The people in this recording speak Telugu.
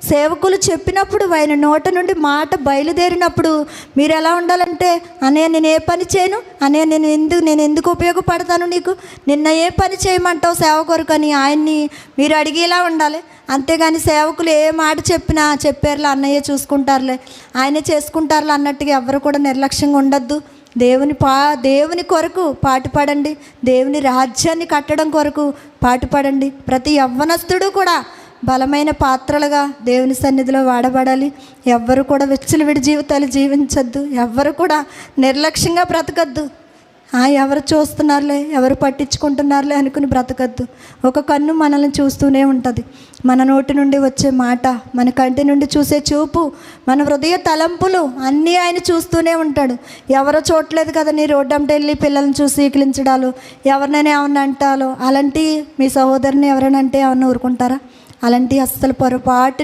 సేవకులు చెప్పినప్పుడు ఆయన నోట నుండి మాట బయలుదేరినప్పుడు మీరు ఎలా ఉండాలంటే, అన్నయ్య నేను ఏ పని చేయను, అన్నయ్య నేను ఎందుకు ఉపయోగపడతాను నీకు, నిన్న ఏ పని చేయమంటావు సేవ కొరకు అని ఆయన్ని మీరు అడిగేలా ఉండాలి. అంతేగాని సేవకులు ఏ మాట చెప్పినా చెప్పారులే అన్నయ్య చూసుకుంటారులే, ఆయనే చేసుకుంటారులే అన్నట్టుగా ఎవరు కూడా నిర్లక్ష్యంగా ఉండొద్దు. దేవుని కొరకు పాటుపడండి. దేవుని రాజ్యాన్ని కట్టడం కొరకు పాటుపడండి. ప్రతి యవ్వనస్తుడు కూడా బలమైన పాత్రలుగా దేవుని సన్నిధిలో వాడబడాలి. ఎవ్వరు కూడా విచ్చలవిడి జీవితాలు జీవించద్దు. ఎవ్వరు కూడా నిర్లక్ష్యంగా బ్రతకద్దు. ఎవరు చూస్తున్నారులే, ఎవరు పట్టించుకుంటున్నారులే అనుకుని బ్రతకద్దు. ఒక కన్ను మనల్ని చూస్తూనే ఉంటుంది. మన నోటి నుండి వచ్చే మాట, మన కంటి నుండి చూసే చూపు, మన హృదయ తలంపులు అన్నీ ఆయన చూస్తూనే ఉంటాడు. ఎవరో చూడలేదు కదా నీ రోడ్డంటే వెళ్ళి పిల్లల్ని చూసి ఈకిలించడాలు, ఎవరినైనా ఏమన్నా అంటాలో, అలాంటి మీ సహోదరుని ఎవరైనా అంటే ఏమన్నా ఊరుకుంటారా? అలాంటి అస్సలు పొరపాటు